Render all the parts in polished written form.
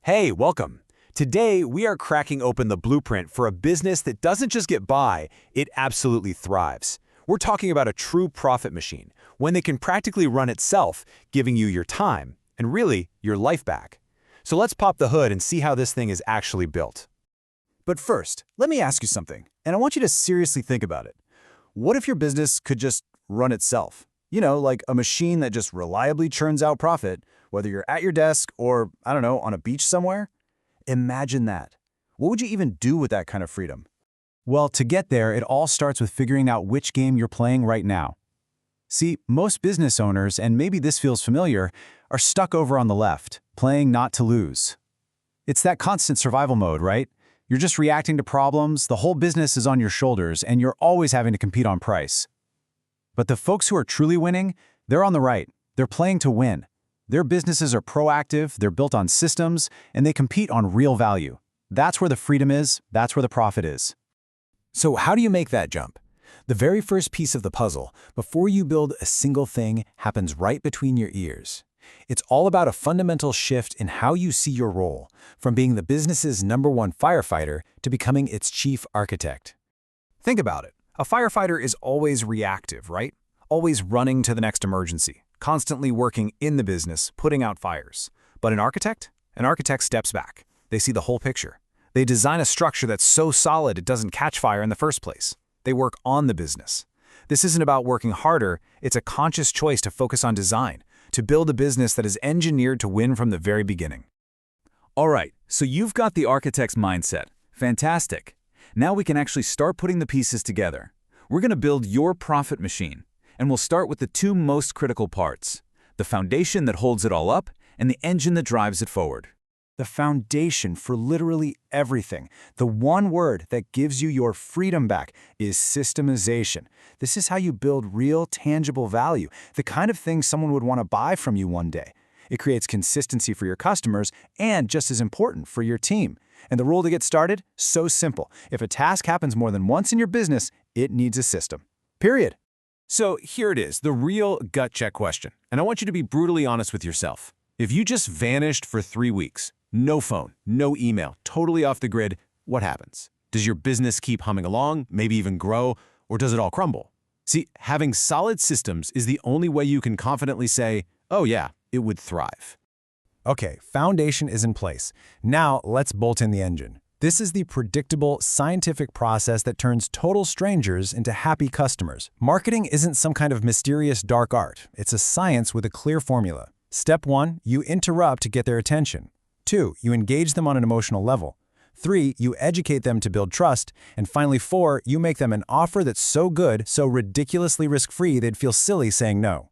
Hey, welcome. Today, we are cracking open the blueprint for a business that doesn't just get by, it absolutely thrives. We're talking about a true profit machine, one that can practically run itself, giving you your time, and really, your life back. So let's pop the hood and see how this thing is actually built. But first, let me ask you something, and I want you to seriously think about it. What if your business could just run itself? You know, like a machine that just reliably churns out profit, whether you're at your desk or, I don't know, on a beach somewhere? Imagine that. What would you even do with that kind of freedom? Well, to get there, it all starts with figuring out which game you're playing right now. See, most business owners, and maybe this feels familiar, are stuck over on the left, playing not to lose. It's that constant survival mode, right? You're just reacting to problems, the whole business is on your shoulders, and you're always having to compete on price. But the folks who are truly winning, they're on the right. They're playing to win. Their businesses are proactive, they're built on systems, and they compete on real value. That's where the freedom is, that's where the profit is. So how do you make that jump? The very first piece of the puzzle, before you build a single thing, happens right between your ears. It's all about a fundamental shift in how you see your role, from being the business's #1 firefighter to becoming its chief architect. Think about it. A firefighter is always reactive, right? Always running to the next emergency, constantly working in the business, putting out fires. But an architect steps back. They see the whole picture. They design a structure that's so solid it doesn't catch fire in the first place. They work on the business. This isn't about working harder, it's a conscious choice to focus on design, to build a business that is engineered to win from the very beginning. All right, so you've got the architect's mindset. Fantastic. Now we can actually start putting the pieces together. We're going to build your profit machine, and we'll start with the two most critical parts: the foundation that holds it all up and the engine that drives it forward. The foundation for literally everything, the one word that gives you your freedom back, is systemization. This is how you build real, tangible value, the kind of thing someone would want to buy from you one day. It creates consistency for your customers and, just as important, for your team. And the rule to get started? So simple. If a task happens more than once in your business, it needs a system. Period. So here it is, the real gut check question. And I want you to be brutally honest with yourself. If you just vanished for 3 weeks, no phone, no email, totally off the grid, what happens? Does your business keep humming along, maybe even grow, or does it all crumble? See, having solid systems is the only way you can confidently say, oh yeah, it would thrive. Okay, foundation is in place. Now let's bolt in the engine. This is the predictable, scientific process that turns total strangers into happy customers. Marketing isn't some kind of mysterious dark art. It's a science with a clear formula. Step 1, you interrupt to get their attention. 2, you engage them on an emotional level. 3, you educate them to build trust. And finally 4, you make them an offer that's so good, so ridiculously risk-free they'd feel silly saying no.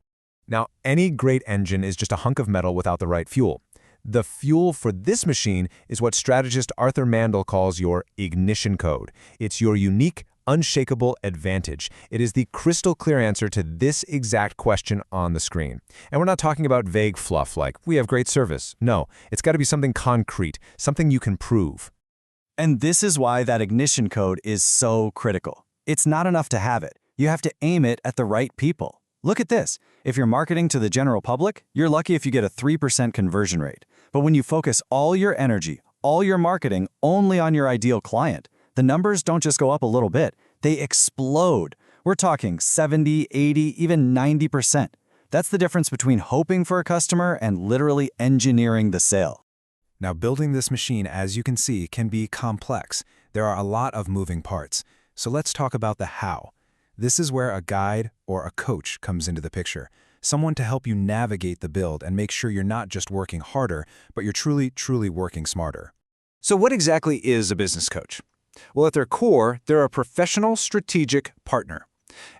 Now, any great engine is just a hunk of metal without the right fuel. The fuel for this machine is what strategist Arthur Mandell calls your ignition code. It's your unique, unshakable advantage. It is the crystal clear answer to this exact question on the screen. And we're not talking about vague fluff like, we have great service. No, it's got to be something concrete, something you can prove. And this is why that ignition code is so critical. It's not enough to have it. You have to aim it at the right people. Look at this. If you're marketing to the general public, you're lucky if you get a 3% conversion rate. But when you focus all your energy, all your marketing only on your ideal client, the numbers don't just go up a little bit, they explode. We're talking 70, 80, even 90%. That's the difference between hoping for a customer and literally engineering the sale. Now, building this machine, as you can see, can be complex. There are a lot of moving parts. So let's talk about the how. This is where a guide or a coach comes into the picture. Someone to help you navigate the build and make sure you're not just working harder, but you're truly working smarter. So what exactly is a business coach? Well, at their core, they're a professional strategic partner.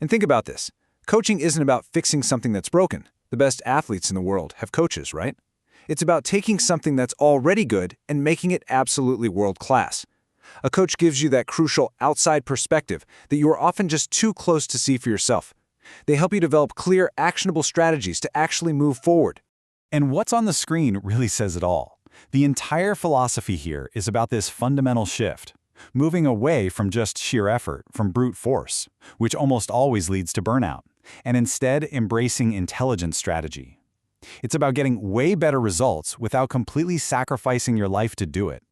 And think about this. Coaching isn't about fixing something that's broken. The best athletes in the world have coaches, right? It's about taking something that's already good and making it absolutely world-class. A coach gives you that crucial outside perspective that you are often just too close to see for yourself. They help you develop clear, actionable strategies to actually move forward. And what's on the screen really says it all. The entire philosophy here is about this fundamental shift. Moving away from just sheer effort, from brute force, which almost always leads to burnout, and instead embracing intelligent strategy. It's about getting way better results without completely sacrificing your life to do it.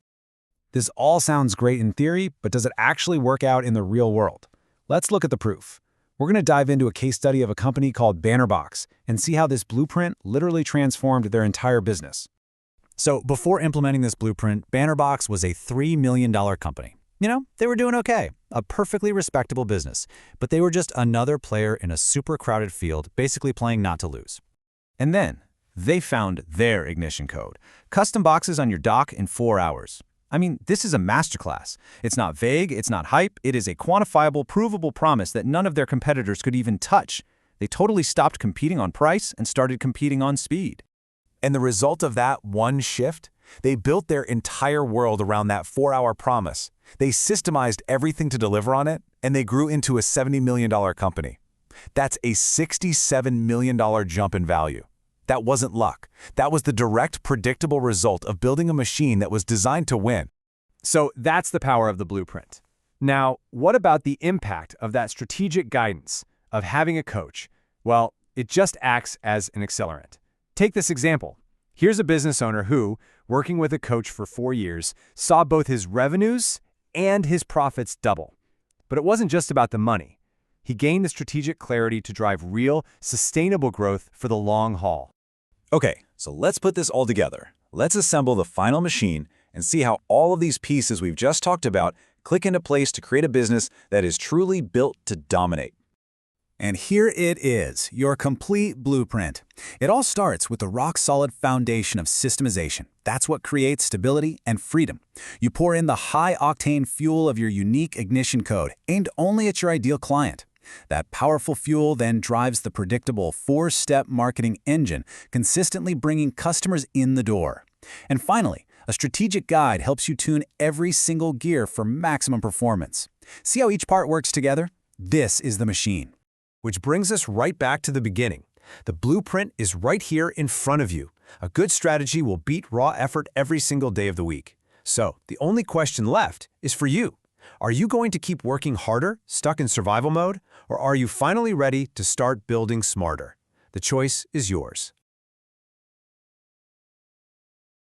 This all sounds great in theory, but does it actually work out in the real world? Let's look at the proof. We're going to dive into a case study of a company called Bannerbox and see how this blueprint literally transformed their entire business. So before implementing this blueprint, Bannerbox was a $3 million company. You know, they were doing okay, a perfectly respectable business, but they were just another player in a super crowded field, basically playing not to lose. And then they found their ignition code. Custom boxes on your dock in 4 hours. I mean, this is a masterclass. It's not vague, it's not hype, it is a quantifiable, provable promise that none of their competitors could even touch. They totally stopped competing on price and started competing on speed. And the result of that one shift? They built their entire world around that 4-hour promise. They systemized everything to deliver on it, and they grew into a $70 million company. That's a $67 million jump in value. That wasn't luck. That was the direct, predictable result of building a machine that was designed to win. So that's the power of the blueprint. Now, what about the impact of that strategic guidance, of having a coach? Well, it just acts as an accelerant. Take this example. Here's a business owner who, working with a coach for 4 years, saw both his revenues and his profits double. But it wasn't just about the money. He gained the strategic clarity to drive real, sustainable growth for the long haul. Okay, so let's put this all together. Let's assemble the final machine and see how all of these pieces we've just talked about click into place to create a business that is truly built to dominate. And here it is, your complete blueprint. It all starts with the rock-solid foundation of systemization. That's what creates stability and freedom. You pour in the high-octane fuel of your unique ignition code, aimed only at your ideal client. That powerful fuel then drives the predictable 4-step marketing engine, consistently bringing customers in the door. And finally, a strategic guide helps you tune every single gear for maximum performance. See how each part works together? This is the machine. Which brings us right back to the beginning. The blueprint is right here in front of you. A good strategy will beat raw effort every single day of the week. So, the only question left is for you. Are you going to keep working harder, stuck in survival mode, or are you finally ready to start building smarter? The choice is yours.